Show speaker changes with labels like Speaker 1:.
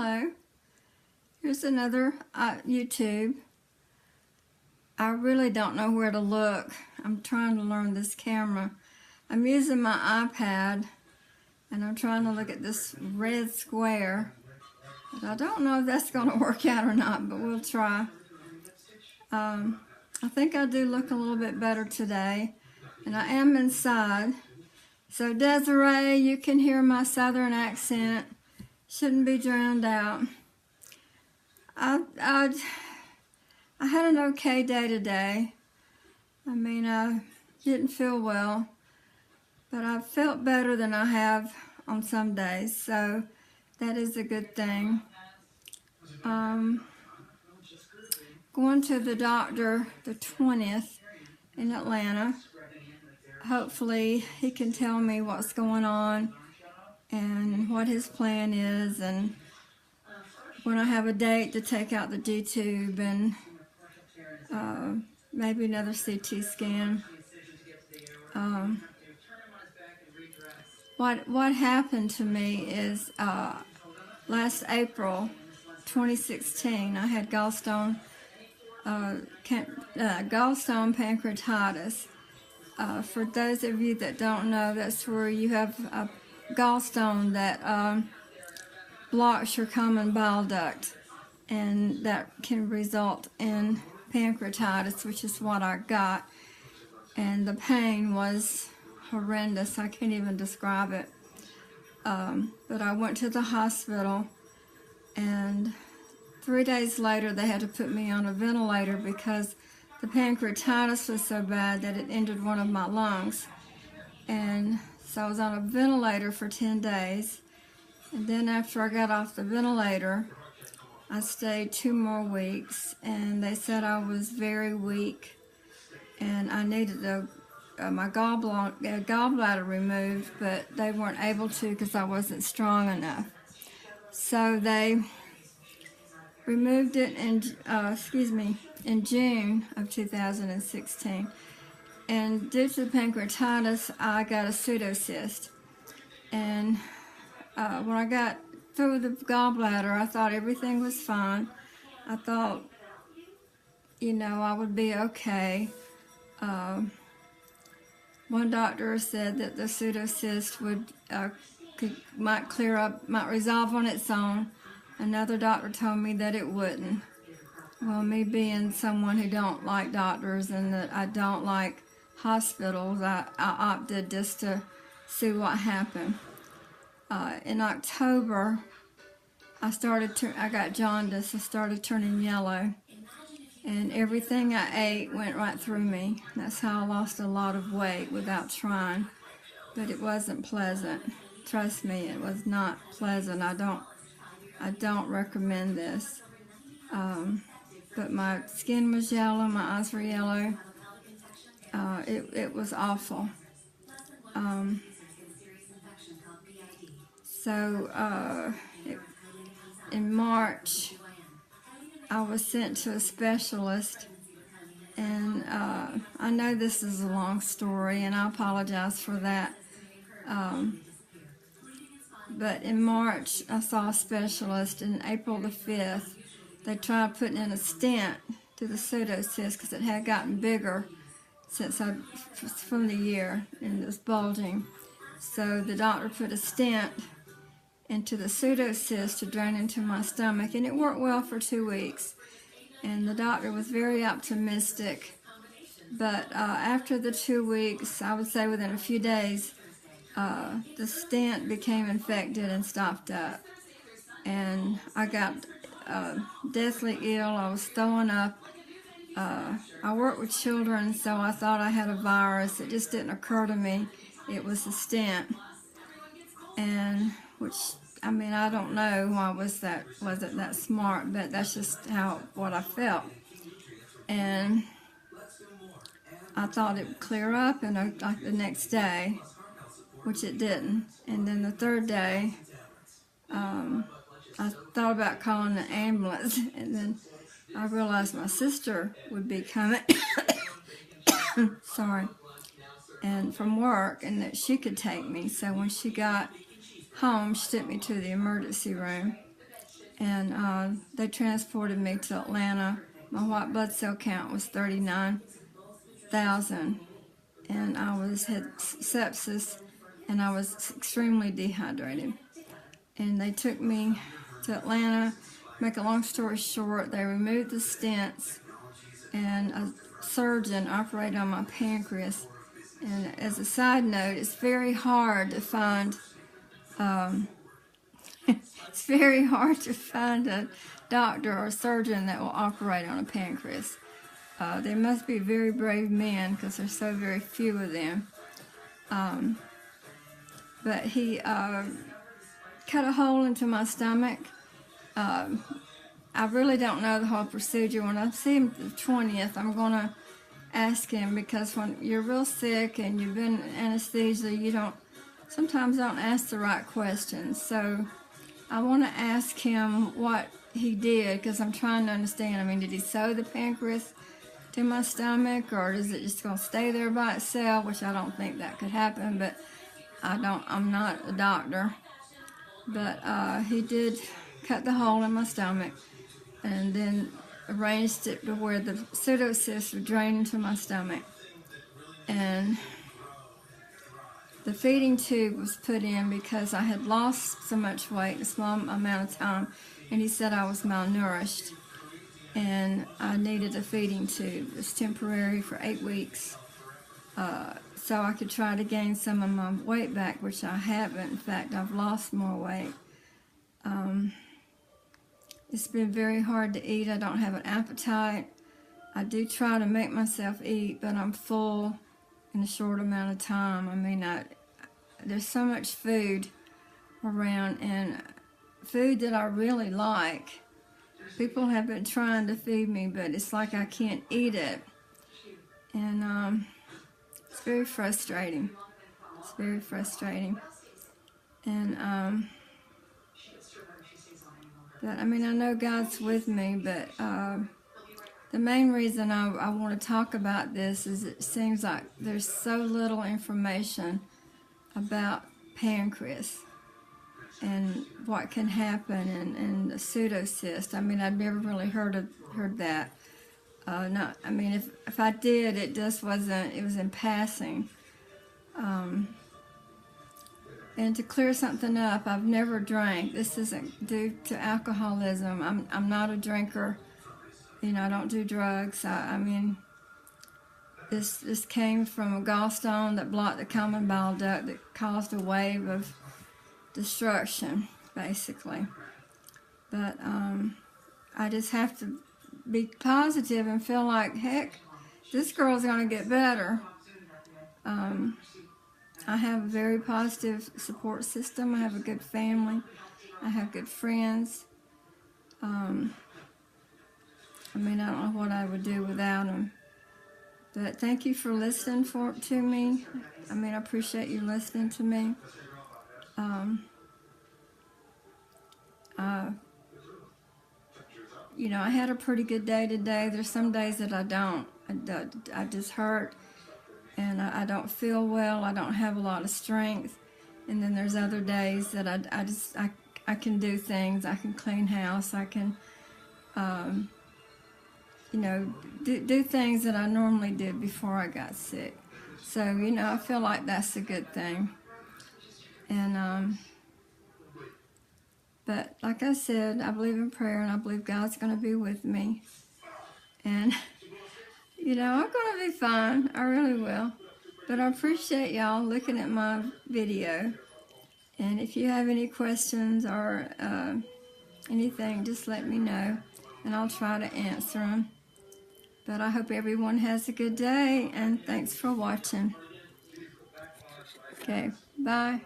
Speaker 1: Hello, here's another YouTube. I really don't know where to look. I'm trying to learn this camera. I'm using my iPad and I'm trying to look at this red square. But I don't know if that's going to work out or not, but we'll try. I think I do look a little bit better today, and I am inside. So Desiree, you can hear my southern accent. Shouldn't be drowned out. I had an okay day today. I mean, I didn't feel well, but I felt better than I have on some days, so that is a good thing. Going to the doctor the 20th in Atlanta. Hopefully he can tell me what's going on and what his plan is, and when I have a date to take out the G-tube and maybe another CT scan. What happened to me is last April 2016, I had gallstone pancreatitis. For those of you that don't know, that's where you have a gallstone that blocks your common bile duct, and that can result in pancreatitis, which is what I got. And the pain was horrendous. I can't even describe it. But I went to the hospital, and 3 days later they had to put me on a ventilator because the pancreatitis was so bad that it injured one of my lungs. And so I was on a ventilator for 10 days. And then after I got off the ventilator, I stayed 2 more weeks, and they said I was very weak and I needed my gallbladder removed, but they weren't able to because I wasn't strong enough. So they removed it in June of 2016. And due to the pancreatitis, I got a pseudocyst. And when I got through the gallbladder, I thought everything was fine. I thought, I would be okay. One doctor said that the pseudocyst might clear up, might resolve on its own. Another doctor told me that it wouldn't. Well, me being someone who don't like doctors and that I don't like hospitals, I opted just to see what happened. In October, I got jaundice. I started turning yellow, and everything I ate went right through me. That's how I lost a lot of weight without trying, but it wasn't pleasant. Trust me, it was not pleasant. I don't recommend this. But my skin was yellow, my eyes were yellow. It was awful. In March, I was sent to a specialist, and I know this is a long story, and I apologize for that. But in March, I saw a specialist, and April the 5th, they tried putting in a stent to the pseudocyst because it had gotten bigger from the year, and it was bulging. So the doctor put a stent into the pseudocyst to drain into my stomach, and it worked well for 2 weeks. And the doctor was very optimistic. But after the 2 weeks, I would say within a few days, the stent became infected and stopped up. And I got deathly ill. I was throwing up. I work with children, so I thought I had a virus. It just didn't occur to me it was a stent. And I don't know why wasn't that smart, but that's just what I felt. And I thought it would clear up, and like the next day, which it didn't. And then the third day, I thought about calling the ambulance, and then I realized my sister would be coming, and from work, and that she could take me. So when she got home, she took me to the emergency room, and they transported me to Atlanta. My white blood cell count was 39,000, and I had sepsis, and I was extremely dehydrated. And they took me to Atlanta. Make a long story short, they removed the stents, and a surgeon operated on my pancreas. And as a side note, it's very hard to find it's very hard to find a doctor or surgeon that will operate on a pancreas. They must be very brave men because there's so very few of them. But he cut a hole into my stomach. I really don't know the whole procedure. When I see him the 20th, I'm going to ask him, because when you're real sick and you've been in anesthesia, you sometimes don't ask the right questions. So I want to ask him what he did, because I'm trying to understand. I mean, did he sew the pancreas to my stomach, or is it just going to stay there by itself? Which I don't think that could happen, but I'm not a doctor. But he did cut the hole in my stomach, and then arranged it to where the pseudocyst would drain into my stomach. And the feeding tube was put in because I had lost so much weight in a small amount of time, and he said I was malnourished, and I needed a feeding tube. It was temporary for 8 weeks, so I could try to gain some of my weight back, which I haven't. In fact, I've lost more weight. It's been very hard to eat. I don't have an appetite. I do try to make myself eat, but I'm full in a short amount of time. I mean, there's so much food around, and food that I really like. People have been trying to feed me, but it's like I can't eat it. And it's very frustrating. It's very frustrating. And but I mean, I know God's with me, but the main reason I want to talk about this is it seems like there's so little information about pancreas and what can happen, and the pseudocyst. I mean, I'd never really heard that. I mean, if I did, it just wasn't. It was in passing. And to clear something up, I've never drank. This isn't due to alcoholism. I'm not a drinker. You know, I don't do drugs. I mean, this came from a gallstone that blocked the common bile duct that caused a wave of destruction, basically. But I just have to be positive and feel like, heck, this girl's going to get better. I have a very positive support system. I have a good family. I have good friends. I mean, I don't know what I would do without them. But thank you for listening to me. I mean, I appreciate you listening to me. You know, I had a pretty good day today. There's some days that I don't. I just hurt, and I don't feel well. I don't have a lot of strength. And then there's other days that I can do things. I can clean house. I can, you know, do things that I normally did before I got sick. So, you know, I feel like that's a good thing. And, but like I said, I believe in prayer, and I believe God's going to be with me. And, you know, I'm going to be fine. I really will. But I appreciate y'all looking at my video. And if you have any questions or anything, just let me know, and I'll try to answer them. But I hope everyone has a good day, and thanks for watching. Okay, bye.